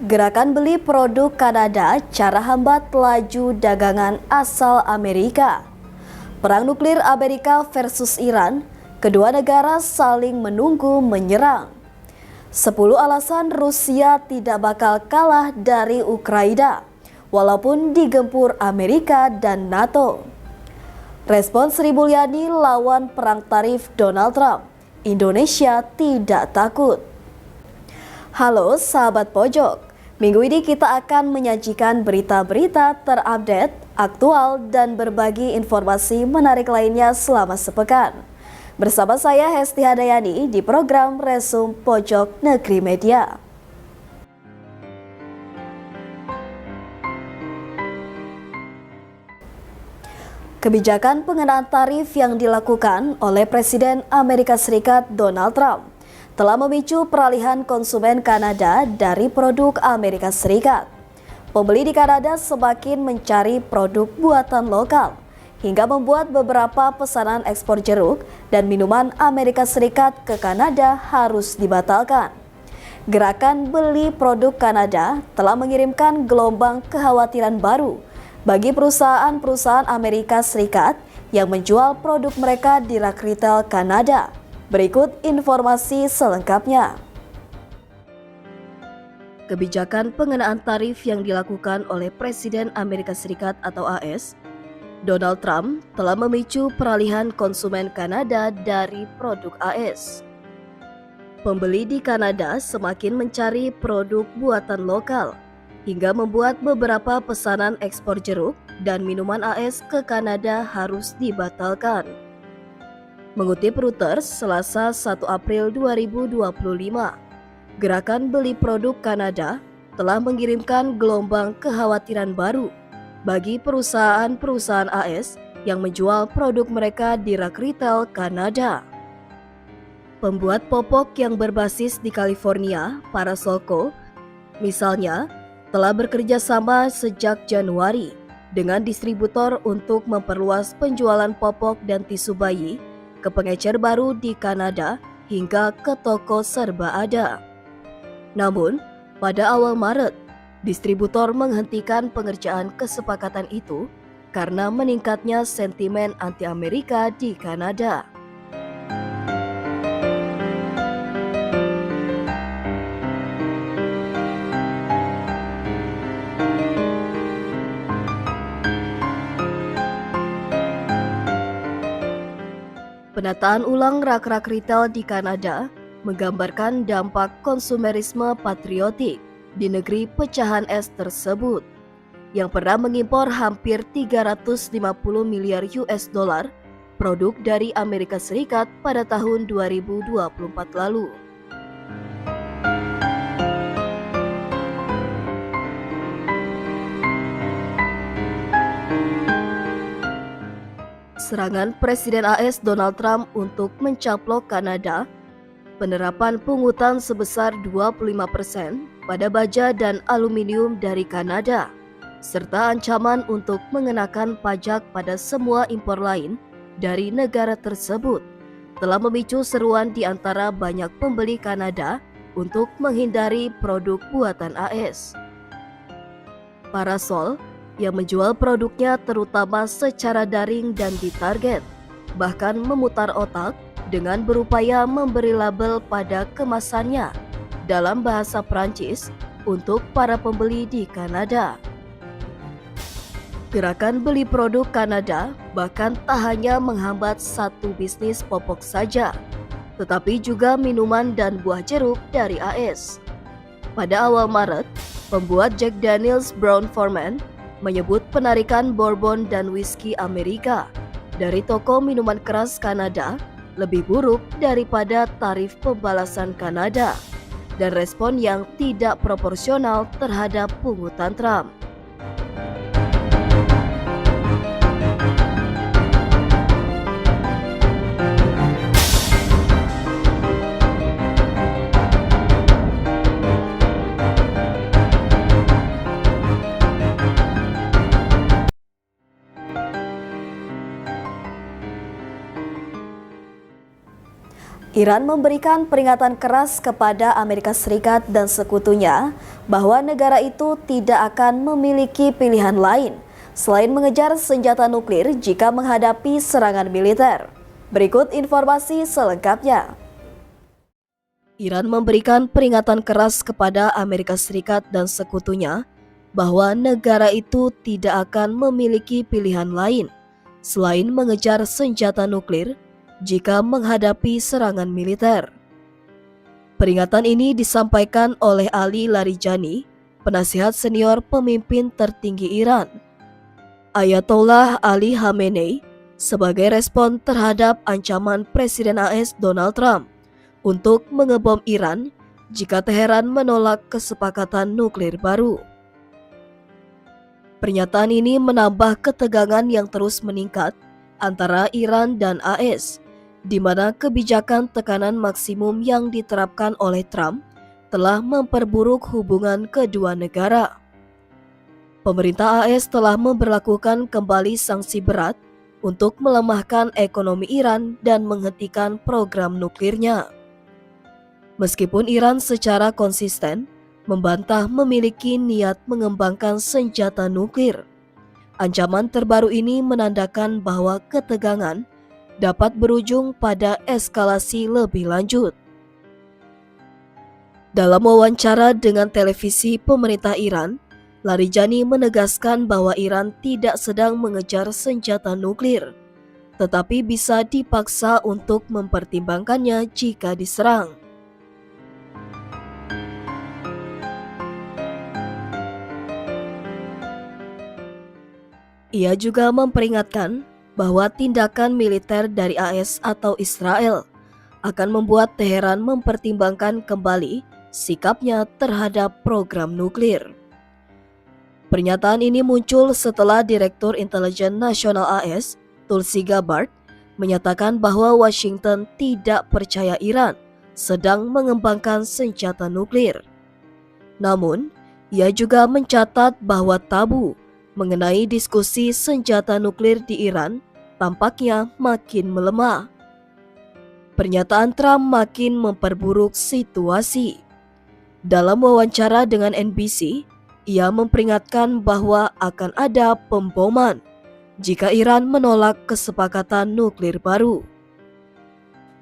Gerakan beli produk Kanada, cara hambat laju dagangan asal Amerika. Perang nuklir Amerika versus Iran, kedua negara saling menunggu menyerang. 10 alasan Rusia tidak bakal kalah dari Ukraina, walaupun digempur Amerika dan NATO. Respon Sri Mulyani lawan perang tarif Donald Trump, Indonesia tidak takut. Halo sahabat pojok, minggu ini kita akan menyajikan berita-berita terupdate, aktual, dan berbagi informasi menarik lainnya selama sepekan. Bersama saya Hesti Hadayani di program Resum Pojok Negeri Media. Kebijakan pengenaan tarif yang dilakukan oleh Presiden Amerika Serikat Donald Trump telah memicu peralihan konsumen Kanada dari produk Amerika Serikat. Pembeli di Kanada semakin mencari produk buatan lokal, hingga membuat beberapa pesanan ekspor jeruk dan minuman Amerika Serikat ke Kanada harus dibatalkan. Gerakan beli produk Kanada telah mengirimkan gelombang kekhawatiran baru bagi perusahaan-perusahaan Amerika Serikat yang menjual produk mereka di rak retail Kanada. Berikut informasi selengkapnya. Kebijakan pengenaan tarif yang dilakukan oleh Presiden Amerika Serikat atau AS, Donald Trump, telah memicu peralihan konsumen Kanada dari produk AS. Pembeli di Kanada semakin mencari produk buatan lokal, hingga membuat beberapa pesanan ekspor jeruk dan minuman AS ke Kanada harus dibatalkan. Mengutip Reuters, Selasa 1 April 2025, gerakan beli produk Kanada telah mengirimkan gelombang kekhawatiran baru bagi perusahaan-perusahaan AS yang menjual produk mereka di rak retail Kanada. Pembuat popok yang berbasis di California, Parasolco, misalnya, telah bekerja sama sejak Januari dengan distributor untuk memperluas penjualan popok dan tisu bayi ke pengecer baru di Kanada hingga ke toko serba ada. Namun, pada awal Maret, distributor menghentikan pengerjaan kesepakatan itu karena meningkatnya sentimen anti-Amerika di Kanada. Penataan ulang rak-rak retail di Kanada menggambarkan dampak konsumerisme patriotik di negeri pecahan es tersebut, yang pernah mengimpor hampir 350 miliar US dollar produk dari Amerika Serikat pada tahun 2024 lalu. Serangan Presiden AS Donald Trump untuk mencaplok Kanada, penerapan pungutan sebesar 25% pada baja dan aluminium dari Kanada, serta ancaman untuk mengenakan pajak pada semua impor lain dari negara tersebut, telah memicu seruan di antara banyak pembeli Kanada untuk menghindari produk buatan AS. Parasol yang menjual produknya terutama secara daring dan ditarget, bahkan memutar otak dengan berupaya memberi label pada kemasannya dalam bahasa Prancis untuk para pembeli di Kanada. Gerakan beli produk Kanada bahkan tak hanya menghambat satu bisnis popok saja, tetapi juga minuman dan buah jeruk dari AS. Pada awal Maret, pembuat Jack Daniel's Brown-Forman menyebut penarikan bourbon dan whisky Amerika dari toko minuman keras Kanada lebih buruk daripada tarif pembalasan Kanada dan respon yang tidak proporsional terhadap pungutan Trump. Iran memberikan peringatan keras kepada Amerika Serikat dan sekutunya bahwa negara itu tidak akan memiliki pilihan lain selain mengejar senjata nuklir jika menghadapi serangan militer. Berikut informasi selengkapnya. Iran memberikan peringatan keras kepada Amerika Serikat dan sekutunya bahwa negara itu tidak akan memiliki pilihan lain selain mengejar senjata nuklir jika menghadapi serangan militer. Peringatan ini disampaikan oleh Ali Larijani, penasihat senior pemimpin tertinggi Iran, Ayatollah Ali Khamenei, sebagai respon terhadap ancaman Presiden AS Donald Trump untuk mengebom Iran jika Teheran menolak kesepakatan nuklir baru. Pernyataan ini menambah ketegangan yang terus meningkat antara Iran dan AS, di mana kebijakan tekanan maksimum yang diterapkan oleh Trump telah memperburuk hubungan kedua negara. Pemerintah AS telah memberlakukan kembali sanksi berat untuk melemahkan ekonomi Iran dan menghentikan program nuklirnya. Meskipun Iran secara konsisten membantah memiliki niat mengembangkan senjata nuklir, ancaman terbaru ini menandakan bahwa ketegangan dapat berujung pada eskalasi lebih lanjut. Dalam wawancara dengan televisi pemerintah Iran, Larijani menegaskan bahwa Iran tidak sedang mengejar senjata nuklir, tetapi bisa dipaksa untuk mempertimbangkannya jika diserang. Ia juga memperingatkan bahwa tindakan militer dari AS atau Israel akan membuat Teheran mempertimbangkan kembali sikapnya terhadap program nuklir. Pernyataan ini muncul setelah Direktur Intelijen Nasional AS, Tulsi Gabbard, menyatakan bahwa Washington tidak percaya Iran sedang mengembangkan senjata nuklir. Namun, ia juga mencatat bahwa tabu mengenai diskusi senjata nuklir di Iran tampaknya makin melemah. Pernyataan Trump makin memperburuk situasi. Dalam wawancara dengan NBC, ia memperingatkan bahwa akan ada pemboman jika Iran menolak kesepakatan nuklir baru.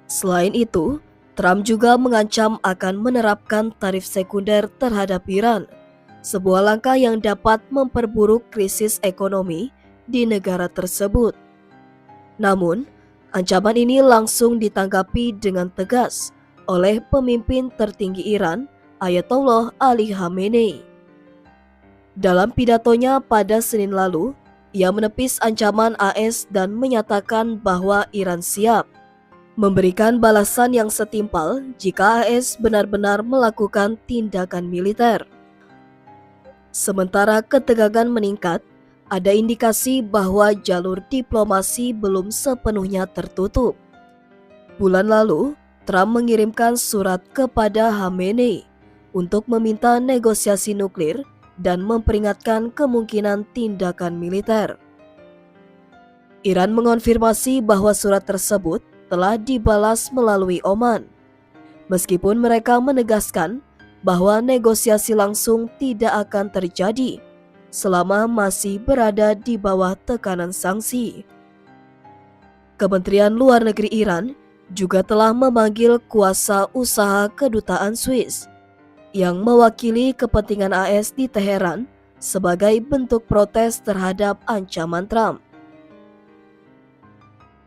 Selain itu, Trump juga mengancam akan menerapkan tarif sekunder terhadap Iran, sebuah langkah yang dapat memperburuk krisis ekonomi di negara tersebut. Namun, ancaman ini langsung ditanggapi dengan tegas oleh pemimpin tertinggi Iran, Ayatollah Ali Khamenei. Dalam pidatonya pada Senin lalu, ia menepis ancaman AS dan menyatakan bahwa Iran siap memberikan balasan yang setimpal jika AS benar-benar melakukan tindakan militer. Sementara ketegangan meningkat, ada indikasi bahwa jalur diplomasi belum sepenuhnya tertutup. Bulan lalu, Trump mengirimkan surat kepada Khamenei untuk meminta negosiasi nuklir dan memperingatkan kemungkinan tindakan militer. Iran mengonfirmasi bahwa surat tersebut telah dibalas melalui Oman, meskipun mereka menegaskan bahwa negosiasi langsung tidak akan terjadi selama masih berada di bawah tekanan sanksi. Kementerian Luar Negeri Iran juga telah memanggil kuasa usaha kedutaan Swiss yang mewakili kepentingan AS di Teheran sebagai bentuk protes terhadap ancaman Trump.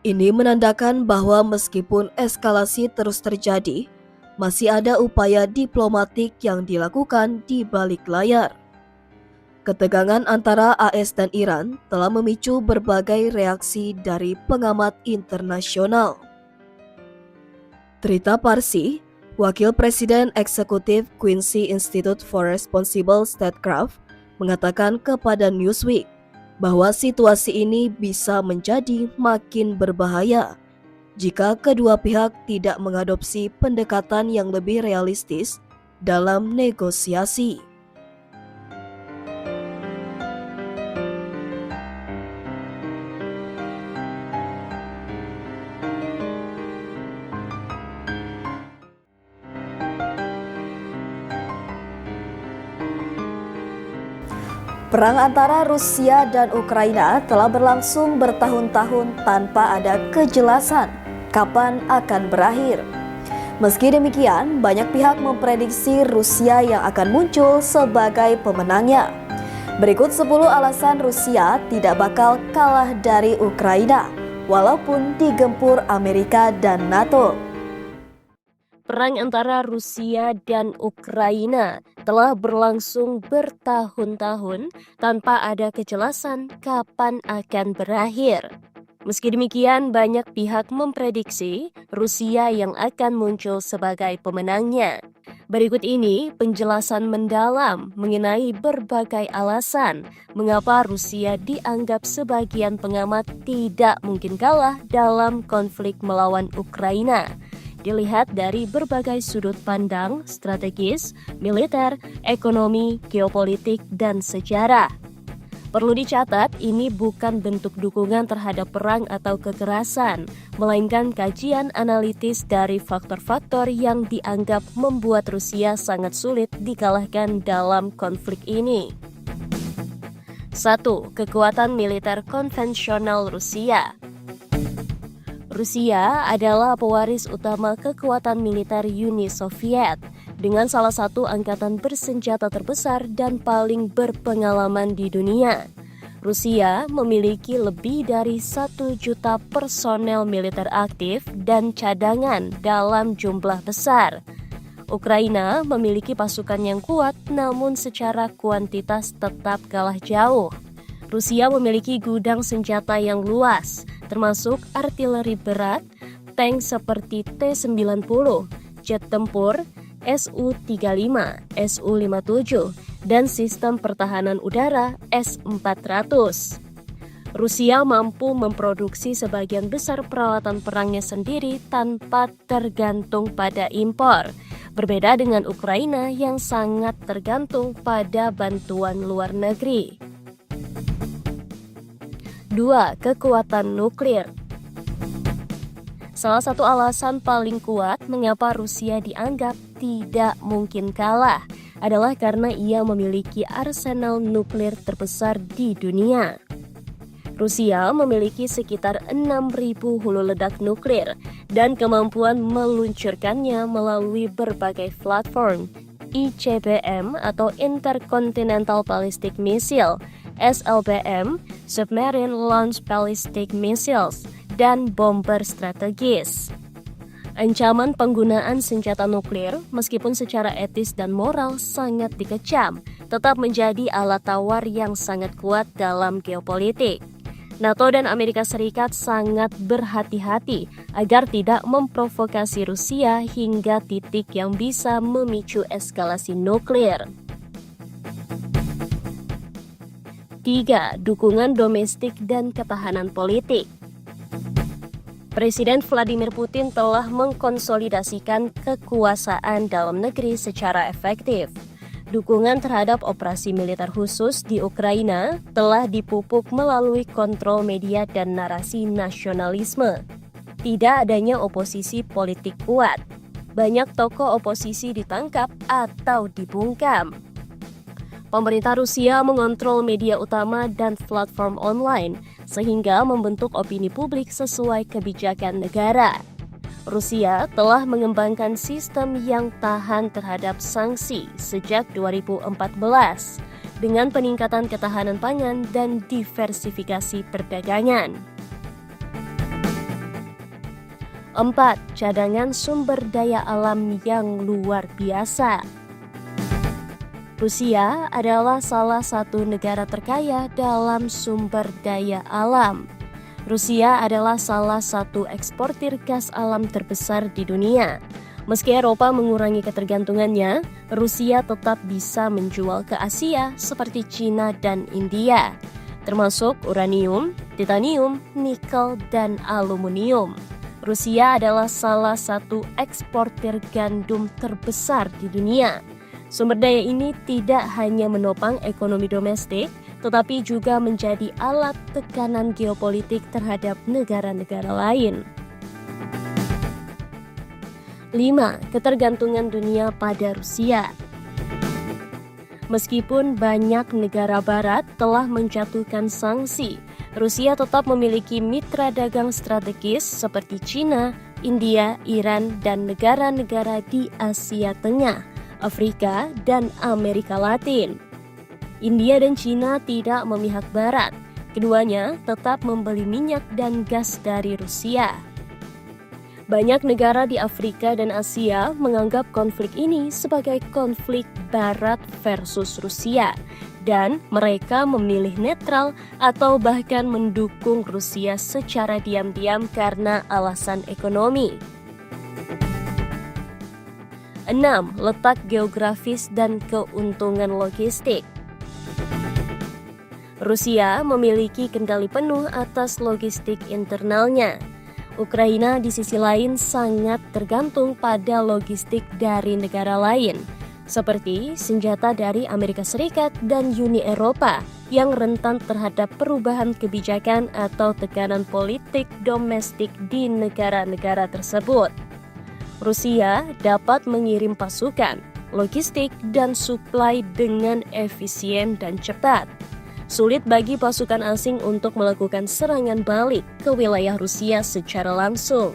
Ini menandakan bahwa meskipun eskalasi terus terjadi, masih ada upaya diplomatik yang dilakukan di balik layar. Ketegangan antara AS dan Iran telah memicu berbagai reaksi dari pengamat internasional. Trita Parsi, Wakil Presiden Eksekutif Quincy Institute for Responsible Statecraft, mengatakan kepada Newsweek bahwa situasi ini bisa menjadi makin berbahaya jika kedua pihak tidak mengadopsi pendekatan yang lebih realistis dalam negosiasi. Perang antara Rusia dan Ukraina telah berlangsung bertahun-tahun tanpa ada kejelasan kapan akan berakhir. Meski demikian, banyak pihak memprediksi Rusia yang akan muncul sebagai pemenangnya. Berikut 10 alasan Rusia tidak bakal kalah dari Ukraina, walaupun digempur Amerika dan NATO. Perang antara Rusia dan Ukraina telah berlangsung bertahun-tahun tanpa ada kejelasan kapan akan berakhir. Meski demikian, banyak pihak memprediksi Rusia yang akan muncul sebagai pemenangnya. Berikut ini penjelasan mendalam mengenai berbagai alasan mengapa Rusia dianggap sebagian pengamat tidak mungkin kalah dalam konflik melawan Ukraina. Dilihat dari berbagai sudut pandang, strategis, militer, ekonomi, geopolitik, dan sejarah. Perlu dicatat, ini bukan bentuk dukungan terhadap perang atau kekerasan, melainkan kajian analitis dari faktor-faktor yang dianggap membuat Rusia sangat sulit dikalahkan dalam konflik ini. 1. Kekuatan militer konvensional Rusia. Rusia adalah pewaris utama kekuatan militer Uni Soviet dengan salah satu angkatan bersenjata terbesar dan paling berpengalaman di dunia. Rusia memiliki lebih dari 1 juta personel militer aktif dan cadangan dalam jumlah besar. Ukraina memiliki pasukan yang kuat namun secara kuantitas tetap kalah jauh. Rusia memiliki gudang senjata yang luas, termasuk artileri berat, tank seperti T-90, jet tempur, Su-35, Su-57, dan sistem pertahanan udara S-400. Rusia mampu memproduksi sebagian besar peralatan perangnya sendiri tanpa tergantung pada impor, berbeda dengan Ukraina yang sangat tergantung pada bantuan luar negeri. 2. Kekuatan nuklir. Salah satu alasan paling kuat mengapa Rusia dianggap tidak mungkin kalah adalah karena ia memiliki arsenal nuklir terbesar di dunia. Rusia memiliki sekitar 6.000 hulu ledak nuklir dan kemampuan meluncurkannya melalui berbagai platform, ICBM atau Intercontinental Ballistic Missile, SLBM, Submarine Launch Ballistic Missiles, dan bomber strategis. Ancaman penggunaan senjata nuklir, meskipun secara etis dan moral sangat dikecam, tetap menjadi alat tawar yang sangat kuat dalam geopolitik. NATO dan Amerika Serikat sangat berhati-hati agar tidak memprovokasi Rusia hingga titik yang bisa memicu eskalasi nuklir. 3. Dukungan domestik dan ketahanan politik. Presiden Vladimir Putin telah mengkonsolidasikan kekuasaan dalam negeri secara efektif. Dukungan terhadap operasi militer khusus di Ukraina telah dipupuk melalui kontrol media dan narasi nasionalisme. Tidak adanya oposisi politik kuat. Banyak tokoh oposisi ditangkap atau dibungkam. Pemerintah Rusia mengontrol media utama dan platform online, sehingga membentuk opini publik sesuai kebijakan negara. Rusia telah mengembangkan sistem yang tahan terhadap sanksi sejak 2014, dengan peningkatan ketahanan pangan dan diversifikasi perdagangan. 4. Cadangan sumber daya alam yang luar biasa. Rusia adalah salah satu negara terkaya dalam sumber daya alam. Rusia adalah salah satu eksportir gas alam terbesar di dunia. Meski Eropa mengurangi ketergantungannya, Rusia tetap bisa menjual ke Asia seperti Cina dan India, termasuk uranium, titanium, nikel, dan aluminium. Rusia adalah salah satu eksportir gandum terbesar di dunia. Sumber daya ini tidak hanya menopang ekonomi domestik, tetapi juga menjadi alat tekanan geopolitik terhadap negara-negara lain. 5. Ketergantungan dunia pada Rusia. Meskipun banyak negara barat telah menjatuhkan sanksi, Rusia tetap memiliki mitra dagang strategis seperti China, India, Iran, dan negara-negara di Asia Tengah, Afrika, dan Amerika Latin. India dan China tidak memihak barat, keduanya tetap membeli minyak dan gas dari Rusia. Banyak negara di Afrika dan Asia menganggap konflik ini sebagai konflik Barat versus Rusia, dan mereka memilih netral atau bahkan mendukung Rusia secara diam-diam karena alasan ekonomi. 6. Letak geografis dan keuntungan logistik. Rusia memiliki kendali penuh atas logistik internalnya. Ukraina di sisi lain sangat tergantung pada logistik dari negara lain, seperti senjata dari Amerika Serikat dan Uni Eropa yang rentan terhadap perubahan kebijakan atau tekanan politik domestik di negara-negara tersebut. Rusia dapat mengirim pasukan, logistik, dan suplai dengan efisien dan cepat. Sulit bagi pasukan asing untuk melakukan serangan balik ke wilayah Rusia secara langsung.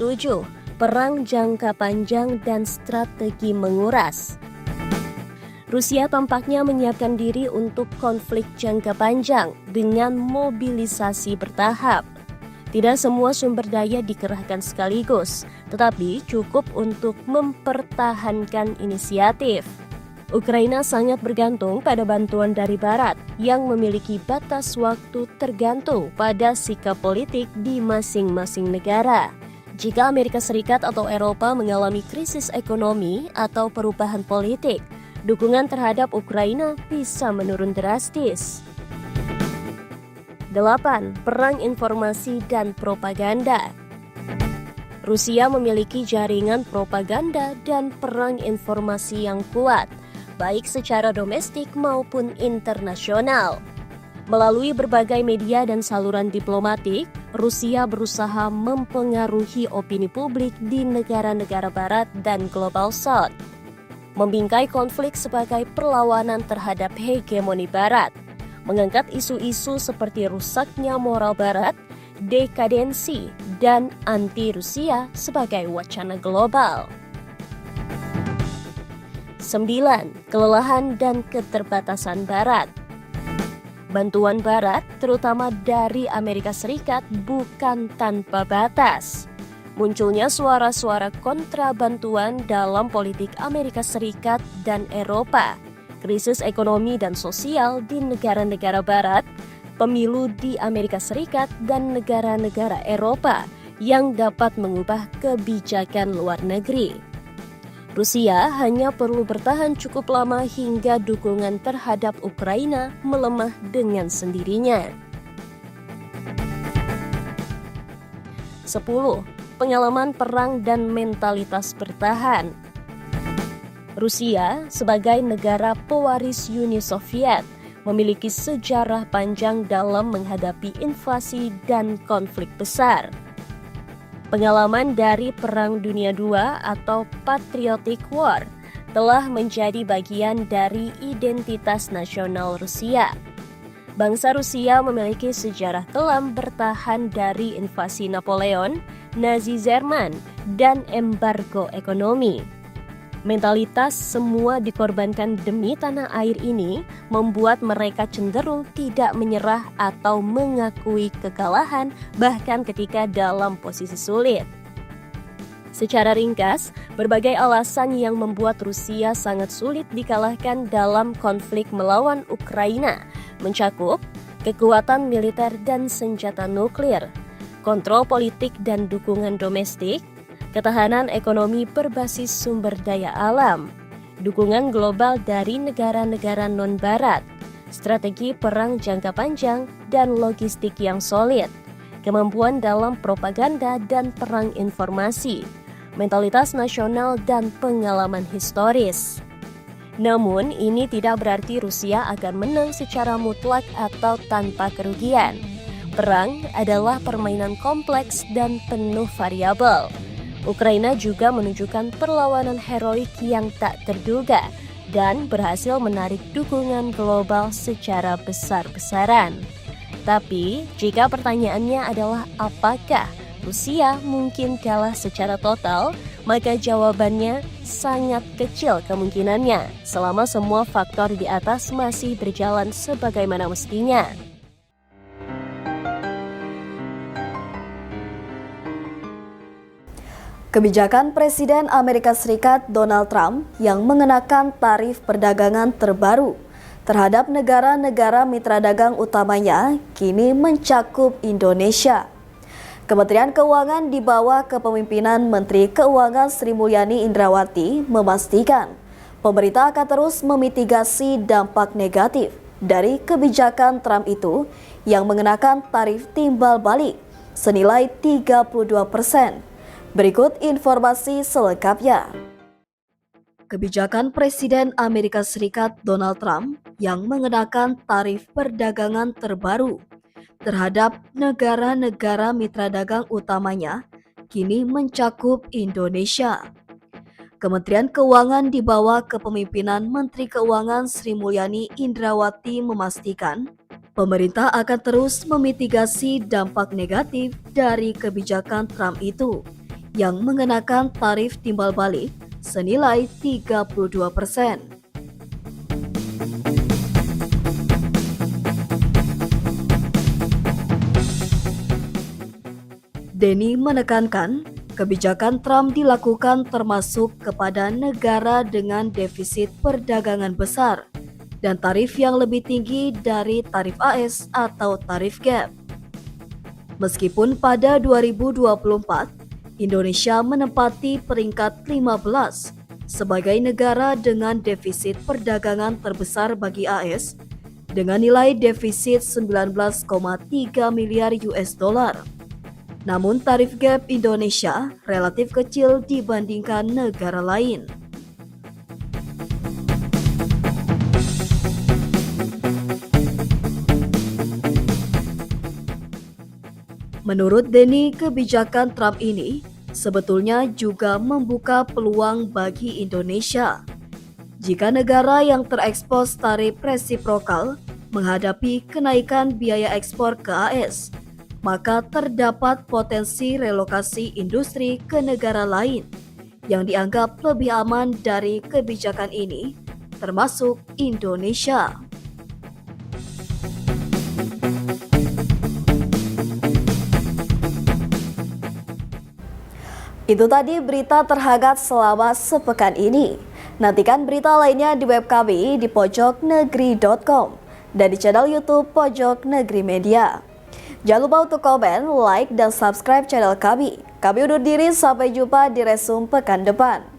7. Perang jangka panjang dan strategi menguras. Rusia tampaknya menyiapkan diri untuk konflik jangka panjang dengan mobilisasi bertahap. Tidak semua sumber daya dikerahkan sekaligus, tetapi cukup untuk mempertahankan inisiatif. Ukraina sangat bergantung pada bantuan dari Barat yang memiliki batas waktu tergantung pada sikap politik di masing-masing negara. Jika Amerika Serikat atau Eropa mengalami krisis ekonomi atau perubahan politik, dukungan terhadap Ukraina bisa menurun drastis. 8. Perang informasi dan propaganda. Rusia memiliki jaringan propaganda dan perang informasi yang kuat, baik secara domestik maupun internasional. Melalui berbagai media dan saluran diplomatik, Rusia berusaha mempengaruhi opini publik di negara-negara Barat dan Global South, membingkai konflik sebagai perlawanan terhadap hegemoni Barat, mengangkat isu-isu seperti rusaknya moral Barat, dekadensi, dan anti-Rusia sebagai wacana global. 9. Kelelahan dan keterbatasan Barat. Bantuan Barat, terutama dari Amerika Serikat, bukan tanpa batas. Munculnya suara-suara kontra bantuan dalam politik Amerika Serikat dan Eropa, krisis ekonomi dan sosial di negara-negara Barat, pemilu di Amerika Serikat dan negara-negara Eropa yang dapat mengubah kebijakan luar negeri. Rusia hanya perlu bertahan cukup lama hingga dukungan terhadap Ukraina melemah dengan sendirinya. 10. Pengalaman perang dan mentalitas bertahan. Rusia sebagai negara pewaris Uni Soviet memiliki sejarah panjang dalam menghadapi invasi dan konflik besar. Pengalaman dari Perang Dunia II atau Patriotic War telah menjadi bagian dari identitas nasional Rusia. Bangsa Rusia memiliki sejarah kelam bertahan dari invasi Napoleon, Nazi Jerman, dan embargo ekonomi. Mentalitas semua dikorbankan demi tanah air ini membuat mereka cenderung tidak menyerah atau mengakui kekalahan bahkan ketika dalam posisi sulit. Secara ringkas, berbagai alasan yang membuat Rusia sangat sulit dikalahkan dalam konflik melawan Ukraina mencakup kekuatan militer dan senjata nuklir, kontrol politik dan dukungan domestik, ketahanan ekonomi berbasis sumber daya alam, dukungan global dari negara-negara non-barat, strategi perang jangka panjang, dan logistik yang solid, kemampuan dalam propaganda dan perang informasi, mentalitas nasional, dan pengalaman historis. Namun, ini tidak berarti Rusia akan menang secara mutlak atau tanpa kerugian. Perang adalah permainan kompleks dan penuh variabel. Ukraina juga menunjukkan perlawanan heroik yang tak terduga dan berhasil menarik dukungan global secara besar-besaran. Tapi, jika pertanyaannya adalah apakah Rusia mungkin kalah secara total, maka jawabannya sangat kecil kemungkinannya selama semua faktor di atas masih berjalan sebagaimana mestinya. Kebijakan Presiden Amerika Serikat Donald Trump yang mengenakan tarif perdagangan terbaru terhadap negara-negara mitra dagang utamanya kini mencakup Indonesia. Kementerian Keuangan di bawah kepemimpinan Menteri Keuangan Sri Mulyani Indrawati memastikan pemerintah akan terus memitigasi dampak negatif dari kebijakan Trump itu yang mengenakan tarif timbal balik senilai 32%. Berikut informasi selengkapnya. Kebijakan Presiden Amerika Serikat Donald Trump yang mengenakan tarif perdagangan terbaru terhadap negara-negara mitra dagang utamanya kini mencakup Indonesia. Kementerian Keuangan di bawah kepemimpinan Menteri Keuangan Sri Mulyani Indrawati memastikan pemerintah akan terus memitigasi dampak negatif dari kebijakan Trump itu yang mengenakan tarif timbal balik senilai 32%. Denny menekankan, kebijakan Trump dilakukan termasuk kepada negara dengan defisit perdagangan besar dan tarif yang lebih tinggi dari tarif AS atau tarif gap. Meskipun pada 2024, Indonesia menempati peringkat 15 sebagai negara dengan defisit perdagangan terbesar bagi AS dengan nilai defisit 19,3 miliar US dollar. Namun tarif gap Indonesia relatif kecil dibandingkan negara lain. Menurut Denny, kebijakan Trump ini sebetulnya juga membuka peluang bagi Indonesia. Jika negara yang terekspos tarif resiprokal menghadapi kenaikan biaya ekspor ke AS, maka terdapat potensi relokasi industri ke negara lain yang dianggap lebih aman dari kebijakan ini, termasuk Indonesia. Itu tadi berita terhangat selama sepekan ini. Nantikan berita lainnya di web kami di pojoknegri.com dan di channel YouTube Pojok Negeri Media. Jangan lupa untuk komen, like, dan subscribe channel kami. Kami undur diri, sampai jumpa di Resum pekan depan.